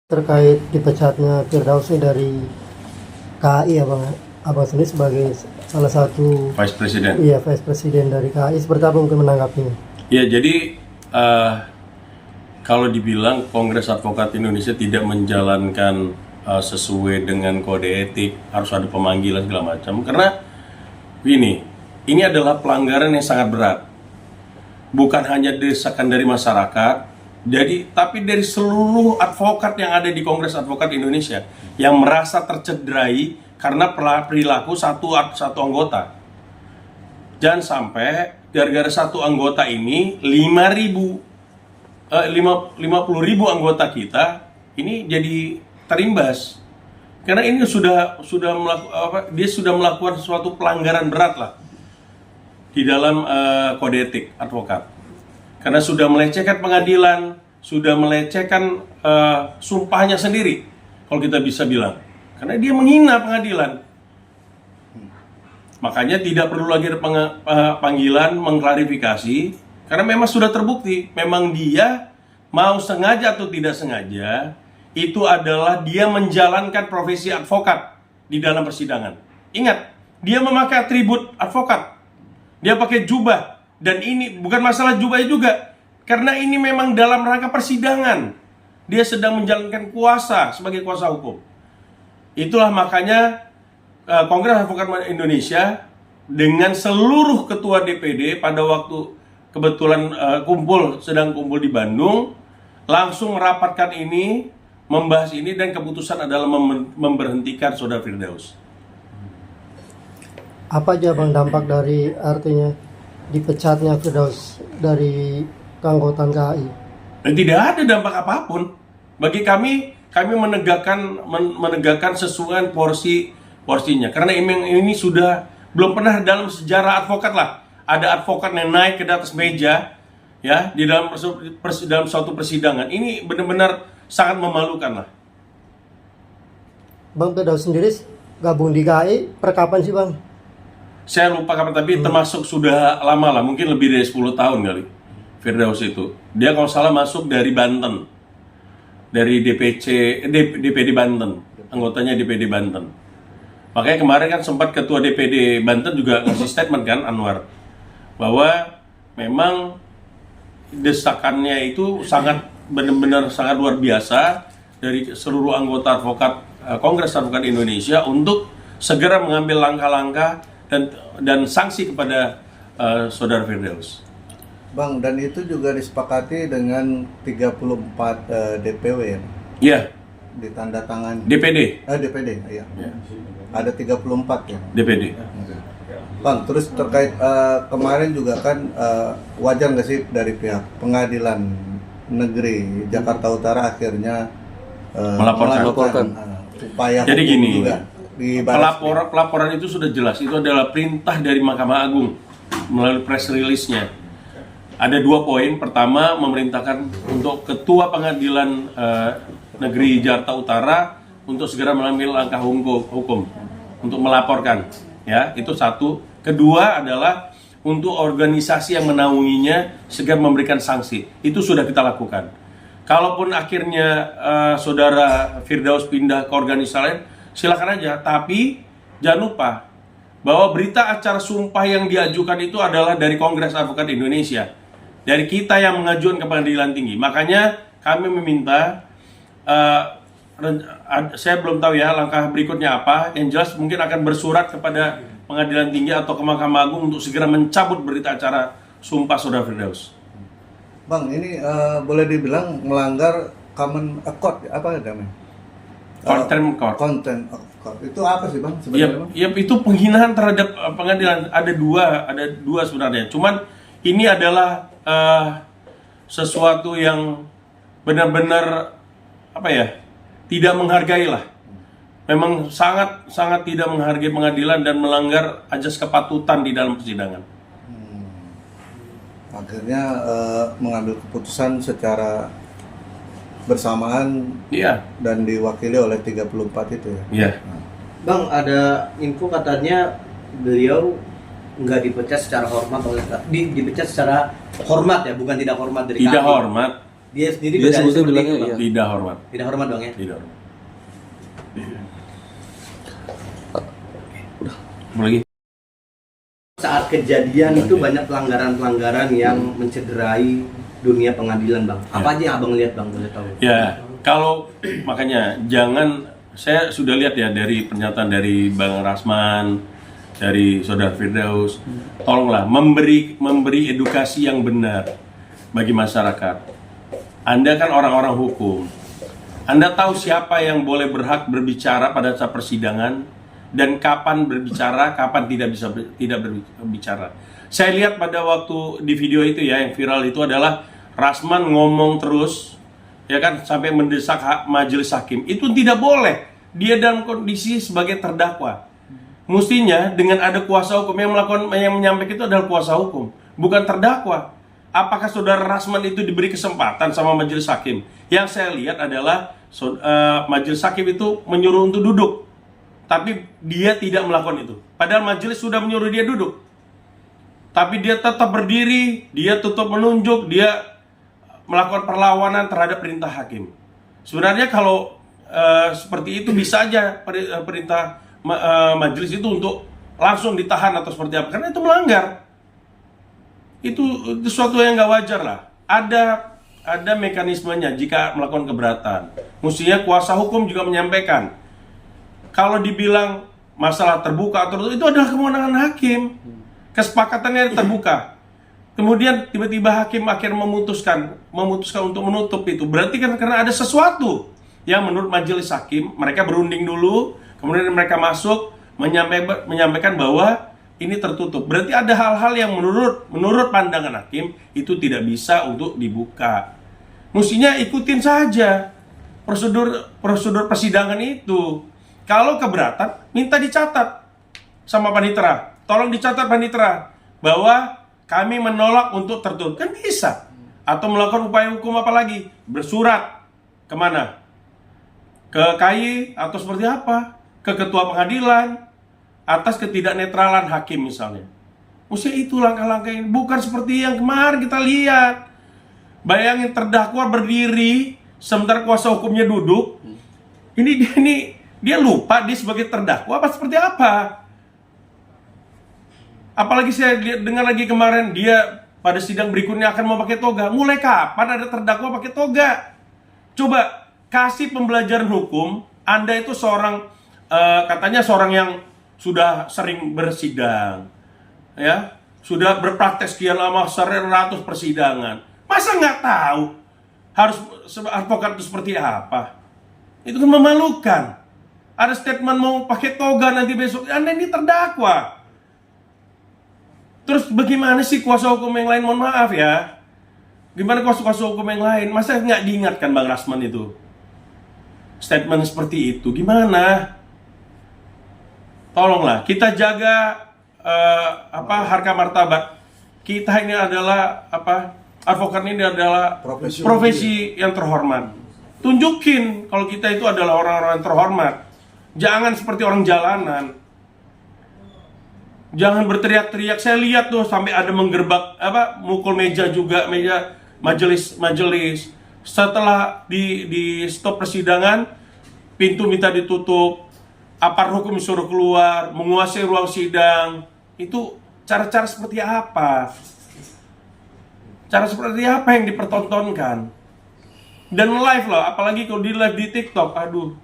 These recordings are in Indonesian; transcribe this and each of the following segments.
Terkait dipecatnya Firdaus dari KAI, abang sendiri sebagai salah satu Vice President. Iya, Vice President dari KAI, seperti apa mungkin menanggapinya? Ya, jadi kalau dibilang Kongres Advokat Indonesia tidak menjalankan sesuai dengan kode etik, harus ada pemanggilan segala macam, karena ini adalah pelanggaran yang sangat berat. Bukan hanya desakan dari masyarakat, tapi dari seluruh advokat yang ada di Kongres Advokat Indonesia yang merasa tercederai karena perilaku satu anggota. Jangan sampai gara-gara satu anggota ini 50.000 anggota kita ini jadi terimbas. Karena ini dia sudah melakukan suatu pelanggaran berat lah di dalam kode etik advokat. Karena sudah melecehkan pengadilan, sudah melecehkan sumpahnya sendiri, kalau kita bisa bilang. Karena dia menghina pengadilan. Makanya tidak perlu lagi ada panggilan mengklarifikasi, karena memang sudah terbukti, memang dia mau sengaja atau tidak sengaja, itu adalah dia menjalankan profesi advokat di dalam persidangan. Ingat, dia memakai atribut advokat, dia pakai jubah. Dan ini bukan masalah jubah juga, karena ini memang dalam rangka persidangan. Dia sedang menjalankan kuasa sebagai kuasa hukum. Itulah makanya Kongres Advokat Indonesia dengan seluruh ketua DPD pada waktu kebetulan sedang kumpul di Bandung, langsung merapatkan ini, membahas ini, dan keputusan adalah memberhentikan Saudara Firdaus. Apa aja bang dampak dari artinya dipecatnya Firdaus dari keanggotaan KAI? Tidak ada dampak apapun. Bagi kami menegakkan sesuai porsinya. Karena ini sudah belum pernah dalam sejarah advokat lah. Ada advokat yang naik ke atas meja, ya, di dalam suatu persidangan. Ini benar-benar sangat memalukan lah. Bang Firdaus sendiri gabung di KAI per kapan sih bang? Saya lupa kapan, tapi termasuk sudah lama lah, mungkin lebih dari 10 tahun kali Firdaus itu. Dia kalau salah masuk dari Banten, dari DPD Banten, anggotanya DPD Banten. Makanya kemarin kan sempat ketua DPD Banten juga ngasih statement kan, Anwar, bahwa memang desakannya itu benar-benar sangat luar biasa dari seluruh anggota advokat Kongres Advokat Indonesia untuk segera mengambil langkah-langkah dan sanksi kepada Saudara Firdaus. Bang, dan itu juga disepakati dengan 34 DPW ya? Iya. Ditandatangan DPD, iya. Ya. Ada 34 ya? DPD. Bang, terus terkait kemarin juga kan wajar nggak sih dari pihak Pengadilan Negeri Jakarta Utara akhirnya melaporkan upaya jadi hukum gini, juga. Pelaporan itu sudah jelas, itu adalah perintah dari Mahkamah Agung melalui press release-nya. Ada 2 poin. Pertama, memerintahkan untuk Ketua Pengadilan Negeri Jakarta Utara untuk segera mengambil langkah hukum untuk melaporkan. Ya, itu satu. Kedua adalah untuk organisasi yang menaunginya segera memberikan sanksi. Itu sudah kita lakukan. Kalaupun akhirnya Saudara Firdaus pindah ke organisasi lain, silakan aja, tapi jangan lupa bahwa berita acara sumpah yang diajukan itu adalah dari Kongres Advokat Indonesia, dari kita yang mengajukan ke Pengadilan Tinggi. Makanya kami meminta, saya belum tahu ya langkah berikutnya apa, yang jelas mungkin akan bersurat kepada Pengadilan Tinggi atau ke Mahkamah Agung untuk segera mencabut berita acara sumpah Saudara Firdaus. Bang, ini boleh dibilang melanggar Common Accord, apa namanya? Contempt of court. Itu apa sih bang sebenarnya? Ya, itu penghinaan terhadap pengadilan. Ada dua sebenarnya. Cuman ini adalah sesuatu yang benar-benar tidak menghargai lah. Memang sangat tidak menghargai pengadilan dan melanggar ajas kepatutan di dalam persidangan. Akhirnya mengambil keputusan secara bersamaan, iya, dan diwakili oleh 34 itu ya. Iya. Bang, ada info katanya beliau nggak dipecat secara hormat dipecat secara hormat ya, bukan tidak hormat dari Tidak kami. hormat. Dia sendiri Dia berani sebetulnya seperti bilangnya itu, Bang. iya. Tidak hormat. Tidak hormat Bang ya. Tidak hormat. Apa lagi? Saat kejadian itu banyak pelanggaran-pelanggaran yang mencederai dunia pengadilan Bang. Apa aja yang Abang lihat Bang, boleh tahu? Ya, kalau makanya jangan, saya sudah lihat ya dari pernyataan dari Bang Rasman, dari Saudara Firdaus, tolonglah memberi edukasi yang benar bagi masyarakat. Anda kan orang-orang hukum, Anda tahu siapa yang boleh berhak berbicara pada saat persidangan dan kapan berbicara, kapan tidak berbicara. Saya lihat pada waktu di video itu ya, yang viral itu adalah Rasman ngomong terus, ya kan, sampai mendesak majelis hakim. Itu tidak boleh. Dia dalam kondisi sebagai terdakwa. Mestinya dengan ada kuasa hukum yang menyampaikan itu adalah kuasa hukum, bukan terdakwa. Apakah Saudara Rasman itu diberi kesempatan sama majelis hakim? Yang saya lihat adalah majelis hakim itu menyuruh untuk duduk, tapi dia tidak melakukan itu. Padahal majelis sudah menyuruh dia duduk, tapi dia tetap berdiri, dia tetap menunjuk, dia melakukan perlawanan terhadap perintah hakim. Sebenarnya kalau seperti itu bisa aja perintah majelis itu untuk langsung ditahan atau seperti apa, karena itu melanggar. Itu sesuatu yang nggak wajar lah. Ada mekanismenya jika melakukan keberatan. Mestinya kuasa hukum juga menyampaikan. Kalau dibilang masalah terbuka atau itu adalah kewenangan hakim. Kesepakatannya terbuka. Kemudian tiba-tiba hakim akhirnya memutuskan untuk menutup itu. Berarti kan karena ada sesuatu yang menurut majelis hakim, mereka berunding dulu, kemudian mereka masuk menyampaikan bahwa ini tertutup. Berarti ada hal-hal yang menurut pandangan hakim itu tidak bisa untuk dibuka. Mestinya ikutin saja prosedur persidangan itu. Kalau keberatan, minta dicatat sama panitera. Tolong dicatat panitera bahwa kami menolak untuk tertutup. Kan bisa. Atau melakukan upaya hukum apa lagi? Bersurat kemana? Ke KAI atau seperti apa? Ke ketua pengadilan atas ketidaknetralan hakim misalnya. Mesti itu langkah-langkah ini, bukan seperti yang kemarin kita lihat. Bayangin terdakwa berdiri sementara kuasa hukumnya duduk. Ini dia lupa dia sebagai terdakwa apa seperti apa? Apalagi saya dengar lagi kemarin dia pada sidang berikutnya akan mau pakai toga. Mulai kapan ada terdakwa pakai toga? Coba kasih pembelajaran hukum. Anda itu katanya seorang yang sudah sering bersidang, ya, sudah berpraktek sekian lama, ratus persidangan. Masa nggak tahu harus advokat itu seperti apa? Itu kan memalukan. Ada statement mau pakai toga nanti besok, Anda ini terdakwa. Terus bagaimana sih kuasa hukum yang lain? Mohon maaf ya. Gimana kuasa hukum yang lain? Masa nggak diingatkan Bang Rasman itu? Statement seperti itu, gimana? Tolonglah, kita jaga harga martabat. Kita ini adalah advokat ini adalah profesi yang terhormat. Tunjukin kalau kita itu adalah orang-orang yang terhormat. Jangan seperti orang jalanan. Jangan berteriak-teriak. Saya lihat tuh sampai ada menggerbak mukul meja juga, meja majelis. Setelah di stop persidangan, pintu minta ditutup, aparat hukum disuruh keluar, menguasai ruang sidang. Itu cara-cara seperti apa? Cara seperti apa yang dipertontonkan? Dan live lah, apalagi kalau di live di TikTok, aduh,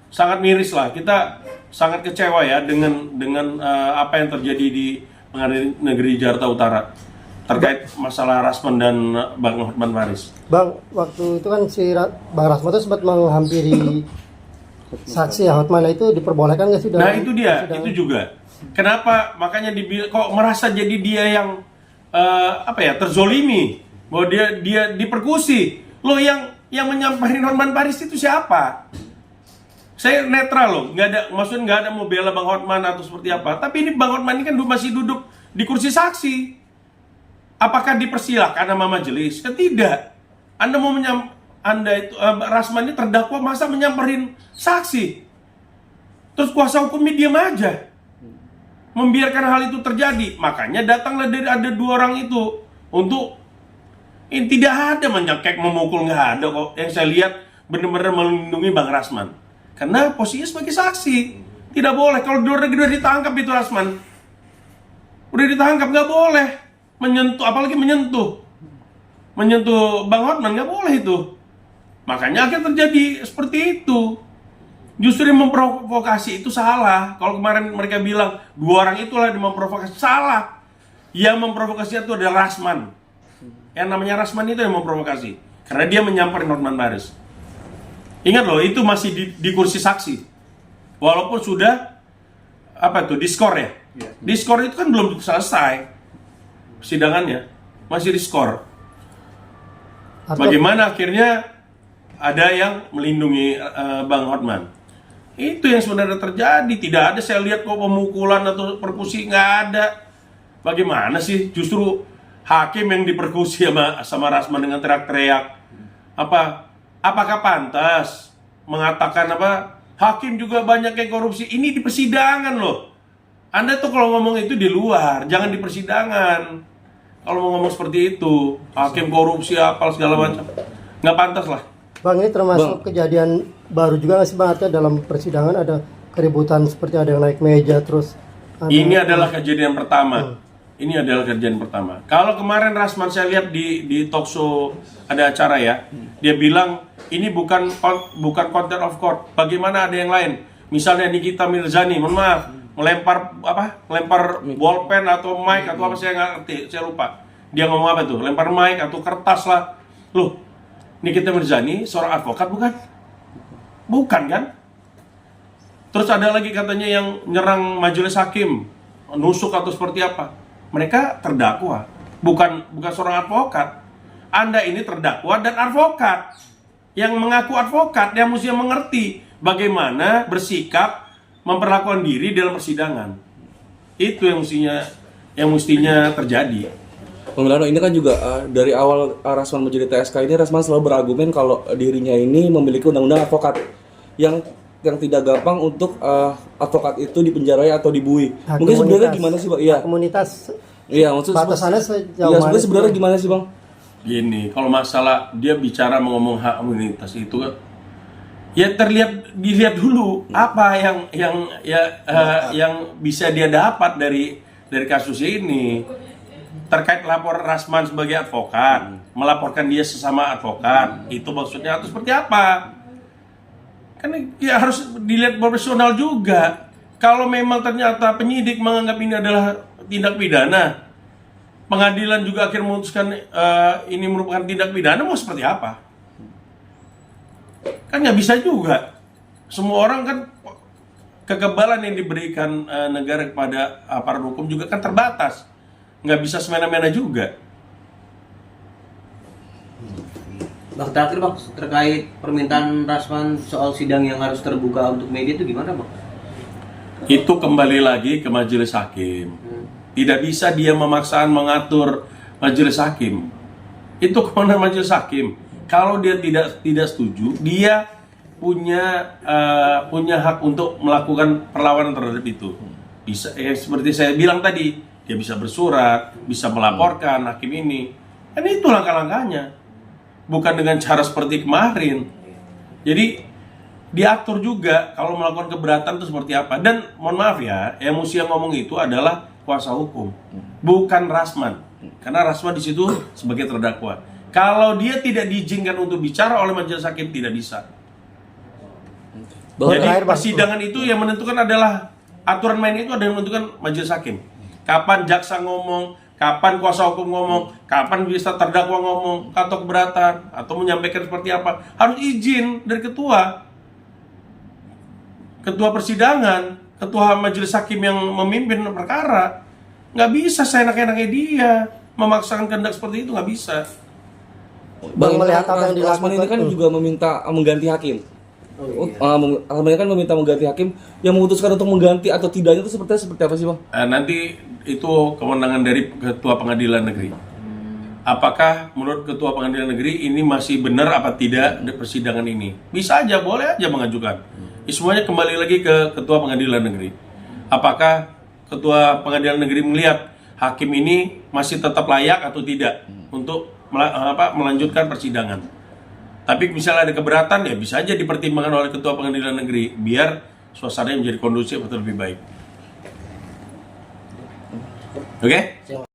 sangat miris lah. Kita sangat kecewa ya dengan apa yang terjadi di Pengadilan Negeri Jakarta Utara terkait masalah Rasman dan Bang Hotman Paris. Bang, waktu itu kan Bang Rasman itu sempat menghampiri saksi ya, Hotman itu diperbolehkan nggak sih? Nah itu dia, itu juga. Kenapa makanya kok merasa jadi dia yang terzolimi, bahwa dia diperkusi. Lo yang menyampaikan Hotman Paris itu siapa? Saya netral loh, maksudnya nggak ada mau bela Bang Hotman atau seperti apa. Tapi ini Bang Hotman ini kan masih duduk di kursi saksi. Apakah dipersilakan sama majelis? Kan tidak. Rasman ini terdakwa, masa menyamperin saksi? Terus kuasa hukumnya diam aja, membiarkan hal itu terjadi. Makanya datanglah ada dua orang itu untuk Ini tidak ada menyekek, memukul, nggak ada kok. Yang saya lihat benar-benar melindungi Bang Rasman. Karena posisinya sebagai saksi. Tidak boleh, kalau di luar negeri udah ditangkap itu Rasman. Udah ditangkap, nggak boleh menyentuh, apalagi menyentuh Bang Hotman, nggak boleh itu. Makanya akhirnya terjadi seperti itu. Justru yang memprovokasi itu salah. Kalau kemarin mereka bilang 2 orang itulah yang memprovokasi, salah. Yang memprovokasi itu adalah Rasman. Yang namanya Rasman itu yang memprovokasi, karena dia menyamperin Hotman Paris. Ingat loh, itu masih di kursi saksi. Walaupun sudah diskor ya. Diskor itu kan belum selesai persidangannya, masih diskor. Bagaimana akhirnya ada yang melindungi Bang Hotman? Itu yang sebenarnya terjadi. Tidak ada saya lihat kok pemukulan atau persekusi, nggak ada. Bagaimana sih? Justru hakim yang dipersekusi sama Rasman dengan teriak-teriak. Apakah pantas mengatakan hakim juga banyak yang korupsi? Ini di persidangan loh. Anda tuh kalau ngomong itu di luar, jangan di persidangan. Kalau mau ngomong seperti itu, hakim korupsi segala macam, nggak pantas lah. Bang, ini termasuk kejadian baru juga nggak sih Bang? Artinya dalam persidangan ada keributan seperti ada yang naik meja terus. Ini adalah kejadian pertama. Ini adalah kejadian pertama. Kalau kemarin Rasman saya lihat di talk show ada acara ya, dia bilang ini bukan content of court. Bagaimana ada yang lain? Misalnya Nikita Mirzani, mohon maaf, melempar bolpen atau mic atau apa, saya nggak ngerti, saya lupa. Dia ngomong apa tuh? Lempar mic atau kertas lah. Loh, Nikita Mirzani seorang advokat bukan? Bukan kan? Terus ada lagi katanya yang nyerang majelis hakim, nusuk atau seperti apa? Mereka terdakwa, bukan seorang advokat. Anda ini terdakwa dan advokat. Yang mengaku advokat, yang mesti mengerti bagaimana bersikap, memperlakukan diri dalam persidangan. Itu yang mestinya terjadi. Bang Milano, ini kan juga dari awal Rasman menjadi TSK ini, Rasman selalu berargumen kalau dirinya ini memiliki undang-undang advokat yang tidak gampang untuk advokat itu dipenjarai atau dibui. Mungkin sebenarnya gimana sih, Bang? Iya. Komunitas. Iya, maksudnya batasannya sejauh mana? Sebenarnya gimana sih, Bang? Gini, kalau masalah dia bicara ngomong hak komunitas itu ya dilihat dulu apa yang bisa dia dapat dari kasus ini. Terkait lapor Rasman sebagai advokat, melaporkan dia sesama advokat, itu maksudnya atau seperti apa? Kan ya harus dilihat profesional juga. Kalau memang ternyata penyidik menganggap ini adalah tindak pidana, pengadilan juga akhirnya memutuskan ini merupakan tindak pidana, mau seperti apa? Kan nggak bisa juga. Semua orang kan kekebalan yang diberikan negara kepada aparat hukum juga kan terbatas. Nggak bisa semena-mena juga. Bang, terakhir Bang, terkait permintaan Rasman soal sidang yang harus terbuka untuk media itu gimana Bang? Itu kembali lagi ke majelis hakim. Tidak bisa dia memaksakan mengatur majelis hakim. Itu kewenangan majelis hakim. Kalau dia tidak setuju, dia punya hak untuk melakukan perlawanan terhadap itu. Bisa, seperti saya bilang tadi, dia bisa bersurat, bisa melaporkan hakim ini. Kan itu langkah-langkahnya. Bukan dengan cara seperti kemarin. Jadi diatur juga kalau melakukan keberatan itu seperti apa. Dan mohon maaf ya, yang mesti ngomong itu adalah kuasa hukum, bukan Rasman. Karena Rasman di situ sebagai terdakwa. Kalau dia tidak diizinkan untuk bicara oleh majelis hakim, tidak bisa. Jadi persidangan itu yang menentukan adalah aturan main itu ada yang menentukan majelis hakim. Kapan jaksa ngomong, kapan kuasa hukum ngomong, kapan bisa terdakwa ngomong atau keberatan atau menyampaikan seperti apa, harus izin dari ketua persidangan, ketua majelis hakim yang memimpin perkara. Nggak bisa seenak-enaknya dia memaksakan kehendak seperti itu, nggak bisa. Bang, melihat apa yang dilakukan ini kan juga meminta mengganti hakim. Alhamdulillah kan meminta mengganti hakim, yang memutuskan untuk mengganti atau tidaknya itu seperti apa sih Bang? Nanti itu kewenangan dari ketua pengadilan negeri. Apakah menurut ketua pengadilan negeri ini masih benar apa tidak di persidangan ini? Bisa aja, boleh aja mengajukan. Semuanya kembali lagi ke ketua pengadilan negeri. Apakah ketua pengadilan negeri melihat hakim ini masih tetap layak atau tidak untuk melanjutkan persidangan. Tapi misalnya ada keberatan, ya bisa aja dipertimbangkan oleh Ketua Pengadilan Negeri biar suasananya menjadi kondusif atau lebih baik. Oke?